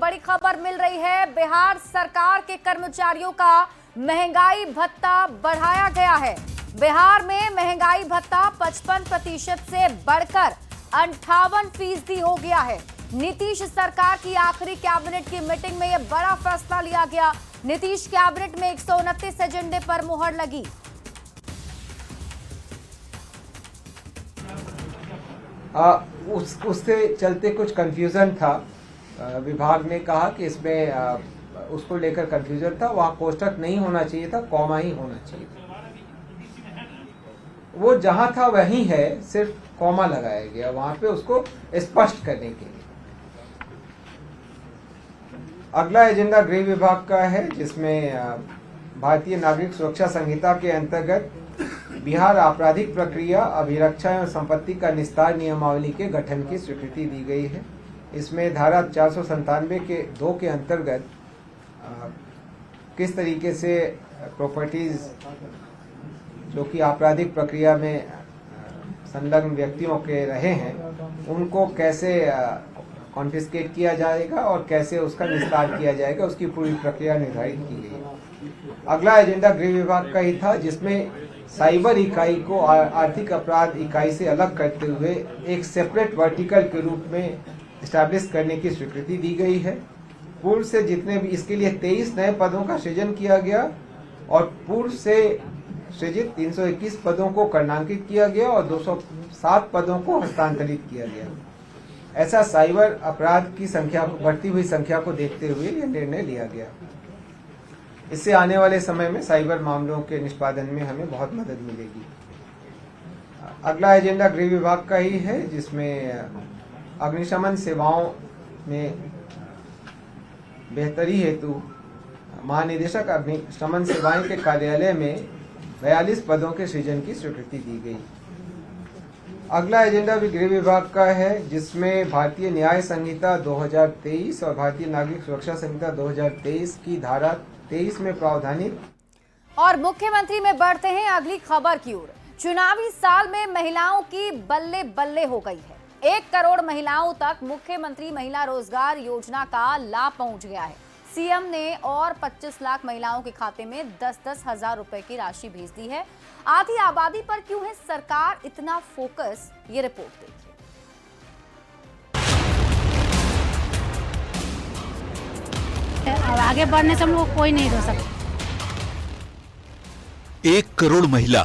बड़ी खबर मिल रही है। बिहार सरकार के कर्मचारियों का महंगाई भत्ता बढ़ाया गया है। बिहार में महंगाई भत्ता 55% से बढ़कर 58% हो गया है। नीतीश सरकार की आखिरी कैबिनेट की मीटिंग में यह बड़ा फैसला लिया गया। नीतीश कैबिनेट में 129 एजेंडे पर मुहर लगी। उसके चलते कुछ कंफ्यूजन था। विभाग ने कहा कि इसमें उसको लेकर कंफ्यूजन था, वहां कोष्ठक नहीं होना चाहिए था, कॉमा ही होना चाहिए था। वो जहां था वहीं है, सिर्फ कॉमा लगाया गया वहां पे उसको स्पष्ट करने के लिए। अगला एजेंडा गृह विभाग का है, जिसमें भारतीय नागरिक सुरक्षा संहिता के अंतर्गत बिहार आपराधिक प्रक्रिया, अभिरक्षा एवं संपत्ति का निस्तार नियमावली के गठन की स्वीकृति दी गई है। इसमें धारा 497 के 2 के अंतर्गत किस तरीके से प्रॉपर्टीज जो कि आपराधिक प्रक्रिया में संलग्न व्यक्तियों के रहे हैं, उनको कैसे कॉन्फिस्केट किया जाएगा और कैसे उसका निस्तार किया जाएगा, उसकी पूरी प्रक्रिया निर्धारित की गई है। अगला एजेंडा गृह विभाग का ही था, जिसमें साइबर इकाई को आर्थिक अपराध इकाई से अलग करते हुए एक सेपरेट वर्टिकल के रूप में स्टैब्लिश करने की स्वीकृति दी गई है। पूर्व से जितने भी इसके लिए 23 नए पदों का सृजन किया गया और पूर्व से सृजित 321 पदों को कर्णांकित किया गया और 207 पदों को हस्तांतरित किया गया। ऐसा साइबर अपराध की संख्या, बढ़ती हुई संख्या को देखते हुए यह निर्णय लिया गया। इससे आने वाले समय में साइबर मामलों के निष्पादन में हमें बहुत मदद मिलेगी। अगला एजेंडा गृह विभाग का ही है, जिसमें अग्निशमन सेवाओं में बेहतरी हेतु महानिदेशक अग्निशमन सेवाएं के कार्यालय में 42 पदों के सृजन की स्वीकृति दी गई। अगला एजेंडा भी गृह विभाग का है, जिसमें भारतीय न्याय संहिता 2023 और भारतीय नागरिक सुरक्षा संहिता 2023 की धारा 23 में प्रावधानित। और मुख्यमंत्री में बढ़ते हैं अगली खबर की ओर। चुनावी साल में महिलाओं की बल्ले बल्ले हो गई है। 1 करोड़ महिलाओं तक मुख्यमंत्री महिला रोजगार योजना का लाभ पहुंच गया है। सीएम ने और 25 लाख महिलाओं के खाते में 10-10 हजार रुपए की राशि भेज दी है। आधी आबादी पर क्यों है सरकार इतना फोकस, ये रिपोर्ट देखिए। और आगे बढ़ने से हम लोग कोई नहीं रोक सकता। 1 करोड़ महिला,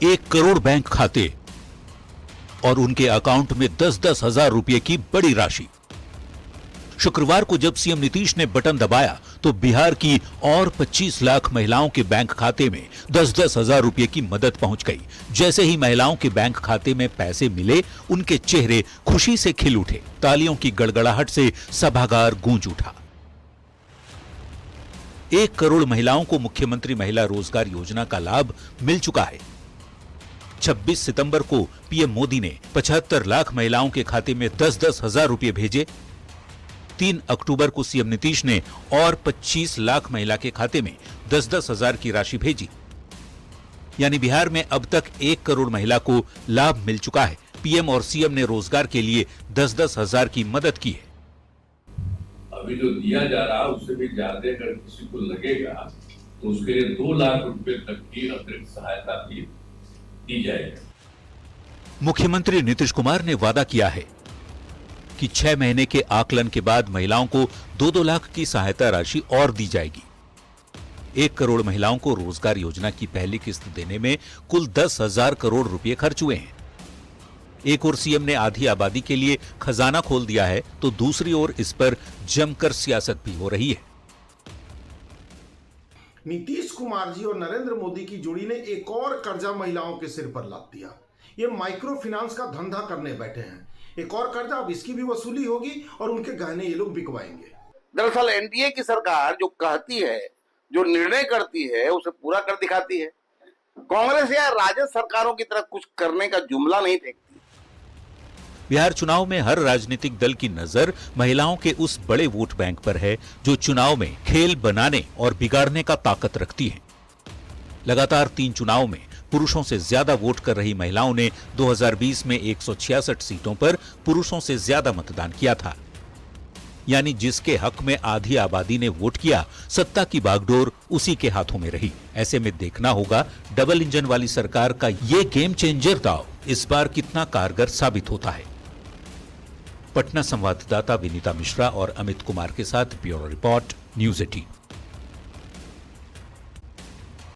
1 करोड़ बैंक खाते और उनके अकाउंट में 10-10 हजार रुपए की बड़ी राशि। शुक्रवार को जब सीएम नीतीश ने बटन दबाया तो बिहार की और 25 लाख महिलाओं के बैंक खाते में 10-10 हजार रुपए की मदद पहुंच गई। जैसे ही महिलाओं के बैंक खाते में पैसे मिले, उनके चेहरे खुशी से खिल उठे। तालियों की गड़गड़ाहट से सभागार गूंज उठा। 1 करोड़ महिलाओं को मुख्यमंत्री महिला रोजगार योजना का लाभ मिल चुका है। 26 सितंबर को पीएम मोदी ने 75 लाख महिलाओं के खाते में 10-10 हजार रुपए भेजे। 3 अक्टूबर को सीएम नीतीश ने और 25 लाख महिला के खाते में 10-10 हजार की राशि भेजी। यानी बिहार में अब तक 1 करोड़ महिला को लाभ मिल चुका है। पीएम और सीएम ने रोजगार के लिए 10-10 हजार की मदद की है। अभी जो दिया जा रहा है उससे भी ज्यादा अगर किसी को लगेगा तो उसके लिए 2 लाख रुपए तक की अतिरिक्त सहायता भी दी जाएगी। मुख्यमंत्री नीतीश कुमार ने वादा किया है कि 6 महीने के आकलन के बाद महिलाओं को 2-2 लाख की सहायता राशि और दी जाएगी। 1 करोड़ महिलाओं को रोजगार योजना की पहली किस्त देने में कुल 10,000 करोड़ रुपए खर्च हुए हैं। एक ओर सीएम ने आधी आबादी के लिए खजाना खोल दिया है, तो दूसरी ओर इस पर जमकर सियासत भी हो रही है। नीतीश कुमार जी और नरेंद्र मोदी की जोड़ी ने एक और कर्जा महिलाओं के सिर पर लाद दिया। ये माइक्रो फाइनेंस का धंधा करने बैठे हैं। एक और कर्जा, अब इसकी भी वसूली होगी और उनके गहने ये लोग बिकवाएंगे। दरअसल एनडीए की सरकार जो कहती है, जो निर्णय करती है, उसे पूरा कर दिखाती है। कांग्रेस या राजद सरकारों की तरह कुछ करने का जुमला नहीं फेंकती। बिहार चुनाव में हर राजनीतिक दल की नजर महिलाओं के उस बड़े वोट बैंक पर है जो चुनाव में खेल बनाने और बिगाड़ने का ताकत रखती है। लगातार 3 चुनाव में पुरुषों से ज्यादा वोट कर रही महिलाओं ने 2020 में 166 सीटों पर पुरुषों से ज्यादा मतदान किया था। यानी जिसके हक में आधी आबादी ने वोट किया, सत्ता की बागडोर उसी के हाथों में रही। ऐसे में देखना होगा डबल इंजन वाली सरकार का ये गेम चेंजर दांव इस बार कितना कारगर साबित होता है। पटना संवाददाता विनीता मिश्रा और अमित कुमार के साथ ब्यूरो रिपोर्ट, न्यूज़ 18।